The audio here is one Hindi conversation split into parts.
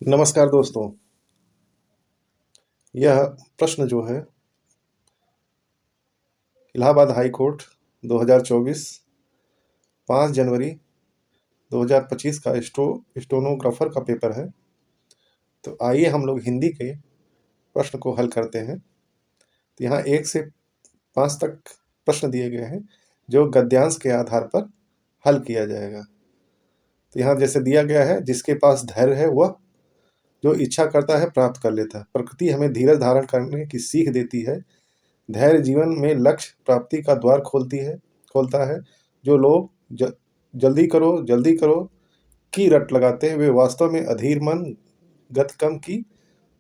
नमस्कार दोस्तों। यह प्रश्न जो है इलाहाबाद हाई कोर्ट 2024 5 जनवरी 2025 का स्टेनोग्राफर का पेपर है। तो आइए हम लोग हिंदी के प्रश्न को हल करते हैं। तो यहाँ 1 से 5 तक प्रश्न दिए गए हैं जो गद्यांश के आधार पर हल किया जाएगा। तो यहाँ जैसे दिया गया है, जिसके पास धैर्य है वह जो इच्छा करता है प्राप्त कर लेता है। प्रकृति हमें धीरज धारण करने की सीख देती है। धैर्य जीवन में लक्ष्य प्राप्ति का द्वार खोलता है। जो लोग जल्दी करो की रट लगाते हैं, वे वास्तव में अधीर मन गतिकम की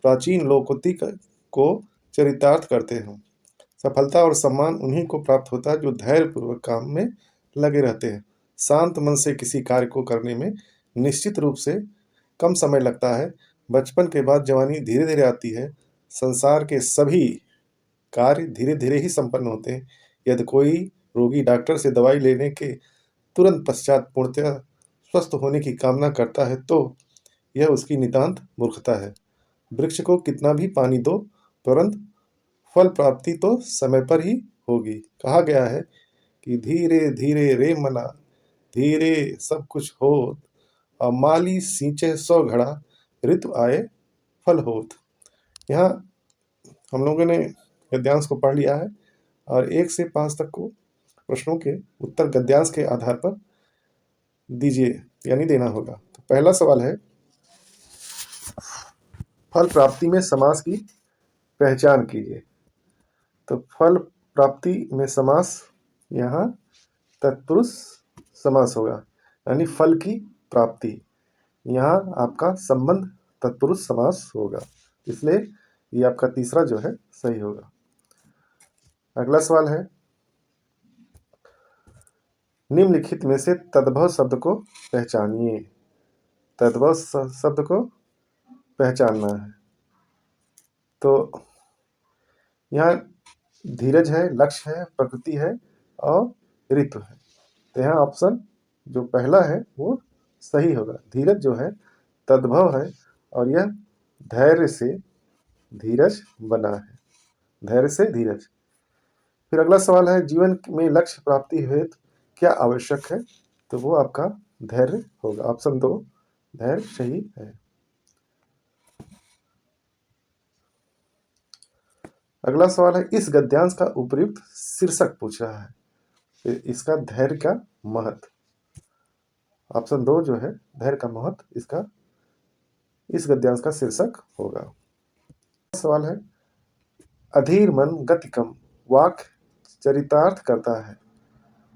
प्राचीन लोकोक्ति को चरितार्थ करते हैं। सफलता और सम्मान उन्हीं को प्राप्त होता है जो धैर्य पूर्वक काम में लगे रहते हैं। शांत मन से किसी कार्य को करने में निश्चित रूप से कम समय लगता है। बचपन के बाद जवानी धीरे धीरे आती है। संसार के सभी कार्य धीरे धीरे ही संपन्न होते हैं। यदि कोई रोगी डॉक्टर से दवाई लेने के तुरंत पश्चात पूर्णतः स्वस्थ होने की कामना करता है तो यह उसकी नितांत मूर्खता है। वृक्ष को कितना भी पानी दो, तुरंत फल प्राप्ति तो समय पर ही होगी। कहा गया है कि धीरे धीरे रे मना, धीरे सब कुछ होत, और माली सींचे 100 घड़ा, ऋतु आए फल होत। यहाँ हम लोगों ने गद्यांश को पढ़ लिया है और 1 से 5 तक को प्रश्नों के उत्तर गद्यांश के आधार पर दीजिए, यानी देना होगा। तो पहला सवाल है, फल प्राप्ति में समास की पहचान कीजिए। तो फल प्राप्ति में समास यहाँ तत्पुरुष समास होगा, यानी फल की प्राप्ति। यहाँ आपका संबंध तत्पुरुष समास होगा, इसलिए ये आपका तीसरा जो है सही होगा। अगला सवाल है, निम्नलिखित में से तद्भव शब्द को पहचानिए। तद्भव शब्द को पहचानना है। तो यहाँ धीरज है, लक्ष्य है, प्रकृति है और ऋतु है। तो यहाँ ऑप्शन जो पहला है वो सही होगा। धीरज जो है तद्भव है और यह धैर्य से धीरज बना है। धैर्य से धीरज। फिर अगला सवाल है, जीवन में लक्ष्य प्राप्ति हेतु क्या आवश्यक है? तो वो आपका धैर्य होगा। ऑप्शन 2 धैर्य सही है। अगला सवाल है, इस गद्यांश का उपयुक्त शीर्षक पूछ रहा है। इसका धैर्य का महत्व। ऑप्शन 2 जो है धैर्य का महत्व, इसका इस गद्यांश का शीर्षक होगा। सवाल है, अधीर मन गतिकम वाक चरितार्थ करता है।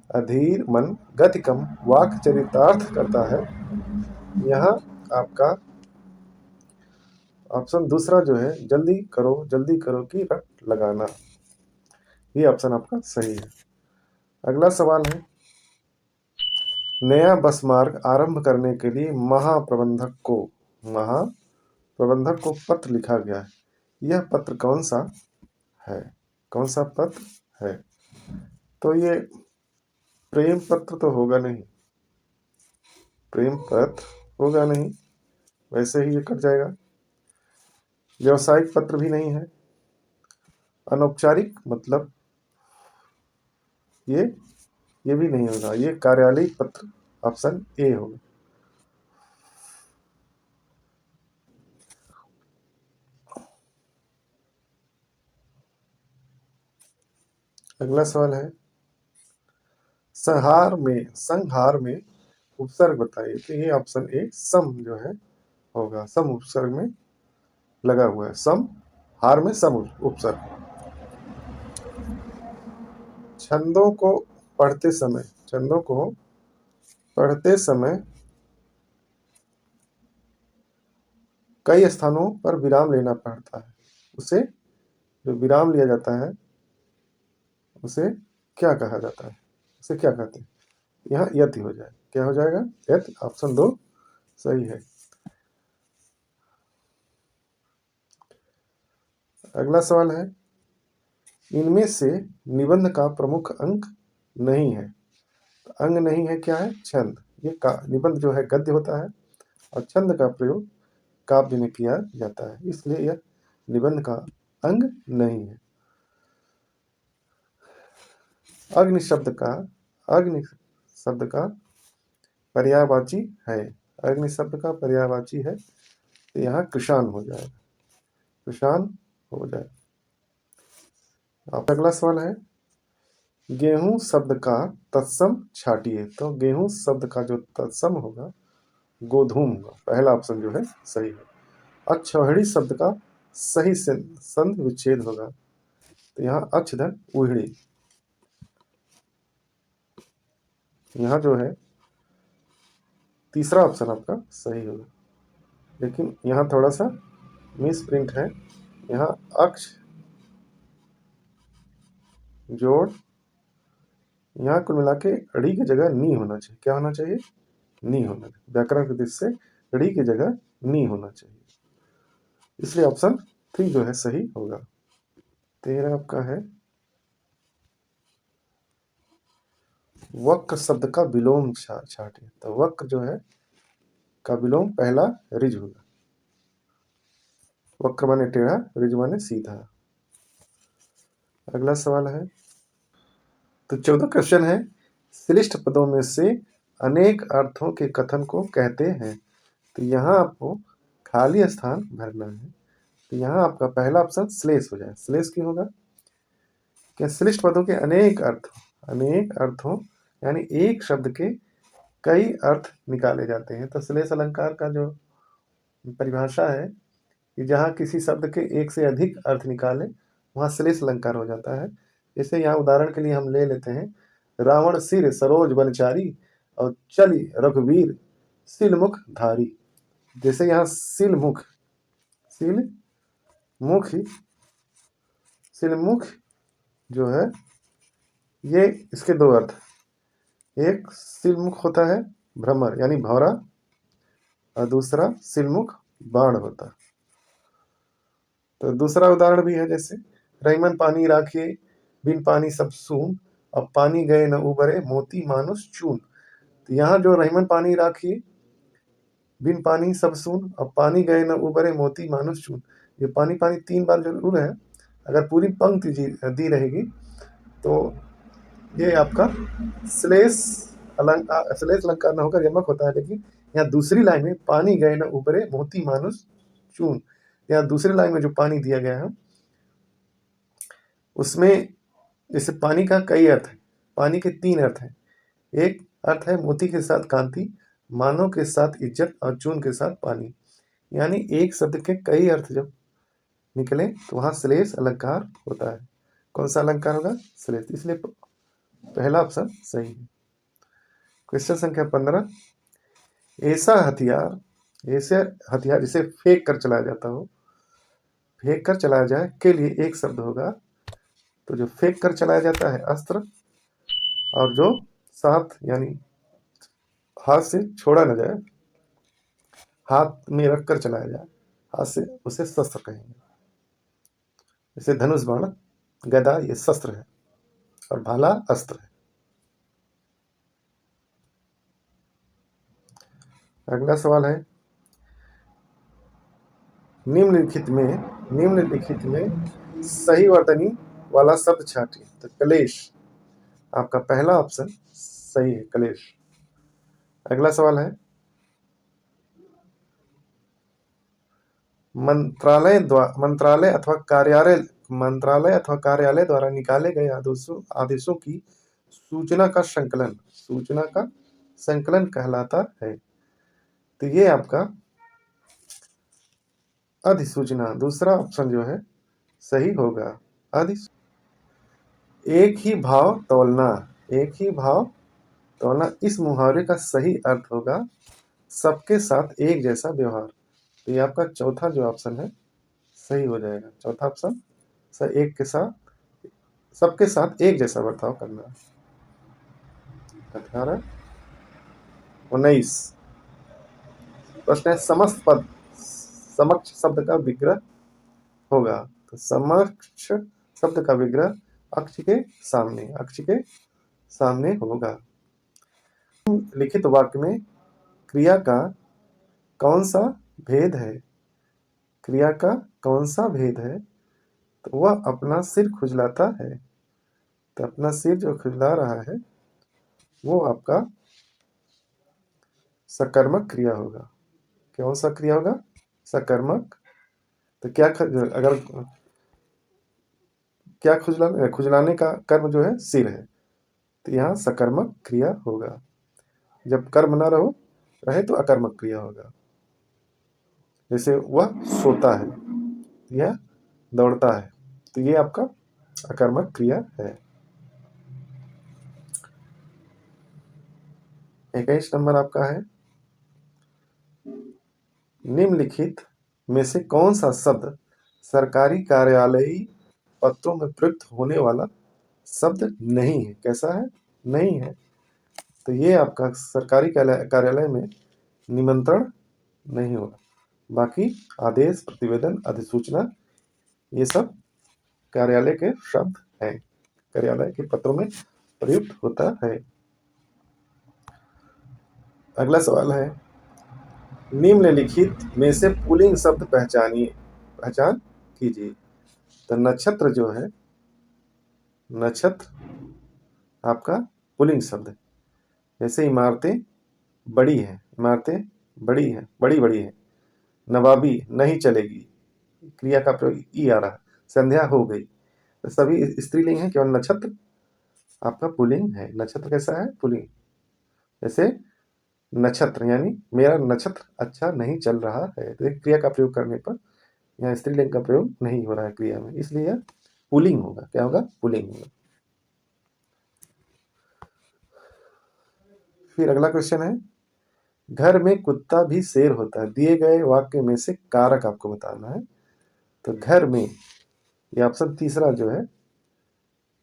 अधीर मन गतिकम वाक चरितार्थ करता है। यहाँ आपका ऑप्शन दूसरा जो है जल्दी करो की रट लगाना, ये ऑप्शन आपका सही है। अगला सवाल है, नया बस मार्ग आरंभ करने के लिए महाप्रबंधक को पत्र लिखा गया है। यह पत्र कौन सा है? कौन सा पत्र है? तो ये प्रेम पत्र तो होगा नहीं, प्रेम पत्र होगा नहीं, वैसे ही ये कट जाएगा। व्यवसायिक पत्र भी नहीं है। अनौपचारिक मतलब ये भी नहीं होगा। ये कार्यालयिक पत्र, ऑप्शन ए होगा। अगला सवाल है, संहार में उपसर्ग बताइए। तो ये ऑप्शन ए सम जो है होगा। सम उपसर्ग में लगा हुआ है। सम हार में सम उपसर्ग। छंदों को पढ़ते समय कई स्थानों पर विराम लेना पड़ता है। उसे जो विराम लिया जाता है उसे क्या कहा जाता है? उसे क्या कहते हैं? यहाँ यति हो जाए। क्या हो जाएगा? यति। ऑप्शन 2 सही है। अगला सवाल है, इनमें से निबंध का प्रमुख अंग नहीं है। अंग नहीं है क्या है? छंद। ये निबंध जो है गद्य होता है और छंद का प्रयोग काव्य में किया जाता है, इसलिए यह निबंध का अंग नहीं है। अग्नि शब्द का पर्यायवाची है। अग्नि शब्द का पर्यायवाची है, तो यहाँ कृषाण हो जाएगा, कृषाण हो जाएगा। अब अगला सवाल है, गेहूं शब्द का तत्सम छाटिए। तो गेहूं शब्द का जो तत्सम होगा गोधूम होगा, पहला ऑप्शन जो है सही है। अक्षौहिणी शब्द का सही संधि विच्छेद होगा, तो यहाँ अक्षधन उहिड़ी, यहाँ जो है तीसरा ऑप्शन आपका सही होगा। लेकिन यहाँ थोड़ा सा मिस प्रिंट है, यहाँ अक्ष जोड़, यहाँ कुल मिला के ड़ी की जगह नी होना चाहिए। क्या होना चाहिए? नी होना चाहिए। व्याकरण की दृष्टि से ड़ी की जगह नी होना चाहिए, इसलिए ऑप्शन 3 जो है सही होगा। 13 आपका है, वक्र शब्द का विलोम छाटिए। तो वक्र जो है का विलोम पहला रिज होगा। वक्र माने टेढ़ा, रिज माने सीधा। अगला सवाल है, तो 14 क्वेश्चन है, श्लिष्ट पदों में से अनेक अर्थों के कथन को कहते हैं। तो यहाँ आपको खाली स्थान भरना है। तो यहाँ आपका पहला ऑप्शन श्लेष हो जाए। श्लेष क्यों होगा? क्या श्लिष्ट पदों के अनेक अर्थों यानी एक शब्द के कई अर्थ निकाले जाते हैं। तो श्लेष अलंकार का जो परिभाषा है कि जहाँ किसी शब्द के एक से अधिक अर्थ निकाले वहाँ श्लेष अलंकार हो जाता है। जैसे यहाँ उदाहरण के लिए हम ले लेते हैं, रावण सिर सरोज बनचारी और चली रघुवीर सिलमुख धारी। जैसे यहाँ सिलमुख जो है ये इसके दो अर्थ, एक सिलमुख होता है भ्रमर यानी भौरा, और दूसरा सिलमुख बाण होता है। तो दूसरा उदाहरण भी है, जैसे रहीमन पानी राखिए बिन पानी सब सून, अब पानी गए न उबरे मोती मानुष चून। तो यहाँ जो रहीमन पानी राखिए बिन पानी सब सून, अब पानी गए न उबरे मोती मानुष चून, ये पानी पानी 3 बार जरूर है। अगर पूरी पंक्ति दी रहेगी तो ये आपका श्लेष अलंकार न होकर यमक होता है। लेकिन यहाँ दूसरी लाइन में पानी गए न उबरे मोती मानुष चून, यहाँ दूसरी लाइन में जो पानी दिया गया है उसमें जैसे पानी का कई अर्थ है, पानी के 3 अर्थ हैं। एक अर्थ है मोती के साथ कांति, मानव के साथ इज्जत और चून के साथ पानी। यानी एक शब्द के कई अर्थ जब निकले तो वहां श्लेष अलंकार होता है। कौन सा अलंकार होगा? श्लेष। इसलिए पहला ऑप्शन सही है। क्वेश्चन संख्या 15, ऐसा हथियार जिसे फेंक कर चलाया जाता हो, फेंक कर चलाया जाए के लिए एक शब्द होगा। तो जो फेंक कर चलाया जाता है अस्त्र, और जो साथ यानी हाथ से छोड़ा न जाए, हाथ में रख कर चलाया जाए हाथ से, उसे शस्त्र कहेंगे। जैसे धनुष बाण गदा ये शस्त्र है और भाला अस्त्र है। अगला सवाल है, निम्नलिखित में सही वर्तनी वाला शब्द छाटिए। तो कलेश आपका पहला ऑप्शन सही है, कलेश। अगला सवाल है, मंत्रालय अथवा कार्यालय द्वारा निकाले गए आदेशों की सूचना का संकलन कहलाता है। तो ये आपका अधिसूचना, दूसरा ऑप्शन जो है सही होगा। एक ही भाव तौलना इस मुहावरे का सही अर्थ होगा सबके साथ एक जैसा व्यवहार। तो ये आपका चौथा जो ऑप्शन है सही हो जाएगा। चौथा ऑप्शन एक के साथ सबके साथ एक जैसा बर्ताव करना। 18 19 प्रश्न है, समक्ष शब्द का विग्रह होगा। तो समक्ष शब्द का विग्रह अक्ष के सामने होगा। लिखित वाक्य में क्रिया का कौन सा भेद है? क्रिया का कौन सा भेद है? तो वह अपना सिर खुजलाता है। तो अपना सिर जो खुजला रहा है वो आपका सकर्मक क्रिया होगा। कौन सा क्रिया होगा? सकर्मक। तो अगर क्या खुजलाने का कर्म जो है सिर है, तो यहाँ सकर्मक क्रिया होगा। जब कर्म ना रहे तो अकर्मक क्रिया होगा। जैसे वह सोता है, यह दौड़ता है, तो ये आपका अकर्मक क्रिया है। 21 नंबर आपका है, निम्नलिखित में से कौन सा शब्द सरकारी कार्यालयी पत्रों में प्रयुक्त होने वाला शब्द नहीं है? कैसा है? नहीं है। तो ये आपका सरकारी कार्यालय में निमंत्रण नहीं होगा। बाकी आदेश, प्रतिवेदन, अधिसूचना, ये सब कार्यालय के शब्द हैं, कार्यालय के पत्रों में प्रयुक्त होता है। अगला सवाल है, निम्नलिखित में से पुल्लिंग शब्द पहचान कीजिए। तो नक्षत्र जो है, नक्षत्र आपका पुल्लिंग शब्द है। जैसे इमारतें बड़ी हैं, इमारतें बड़ी हैं, बड़ी बड़ी है। नवाबी नहीं चलेगी, क्रिया का प्रयोग ई आ रहा। संध्या हो गई, तो सभी स्त्रीलिंग है, केवल नक्षत्र आपका पुल्लिंग है। नक्षत्र कैसा है? पुल्लिंग। जैसे नक्षत्र यानी मेरा नक्षत्र अच्छा नहीं चल रहा है, तो क्रिया का प्रयोग करने पर यहाँ स्त्रीलिंग का प्रयोग नहीं हो रहा है क्रिया में, इसलिए यह पुल्लिंग होगा। क्या होगा? पुल्लिंग होगा। फिर अगला क्वेश्चन है, घर में कुत्ता भी शेर होता है। दिए गए वाक्य में से कारक आपको बताना है। तो घर में, ये ऑप्शन तीसरा जो है,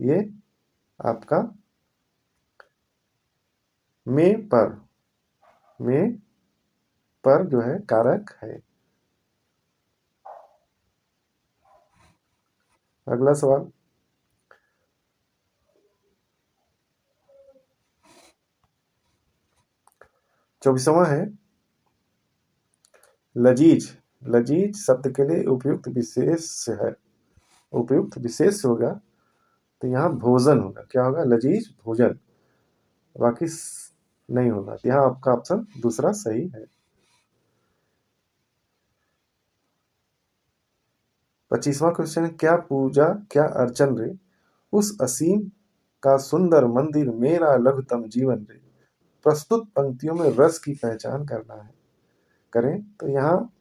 ये आपका में पर जो है कारक है। अगला सवाल, 24वां है, लजीज। लजीज शब्द के लिए उपयुक्त विशेष है, उपयुक्त विशेष होगा, तो यहाँ भोजन होगा। क्या होगा? लजीज भोजन। बाकी नहीं होगा। यहाँ आपका ऑप्शन दूसरा सही है। 25वां क्वेश्चन है, क्या पूजा क्या अर्चन रे, उस असीम का सुंदर मंदिर मेरा लघुतम जीवन रे। प्रस्तुत पंक्तियों में रस की पहचान करना है, करें। तो यहाँ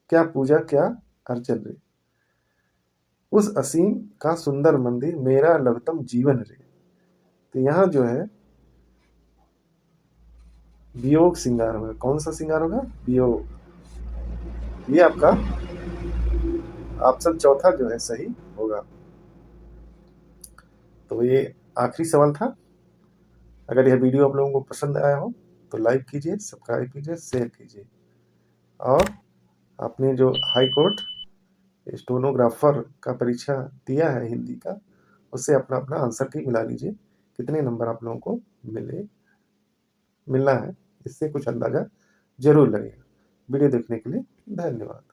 क्या पूजा क्या अर्चन रे, उस असीम का सुंदर मंदिर मेरा लघुतम जीवन रे। तो यहाँ जो है वियोग श्रृंगार होगा। कौन सा श्रृंगार होगा? वियोग। ये आपका ऑप्शन चौथा जो है सही होगा। तो ये आखिरी सवाल था। अगर यह वीडियो आप लोगों को पसंद आया हो तो लाइक कीजिए, सब्सक्राइब कीजिए, शेयर कीजिए। और आपने जो हाई कोर्ट स्टेनोग्राफर का परीक्षा दिया है हिंदी का, उससे अपना अपना आंसर की मिला लीजिए, कितने नंबर आप लोगों को मिलना है, इससे कुछ अंदाजा जरूर लगेगा। वीडियो देखने के लिए धन्यवाद।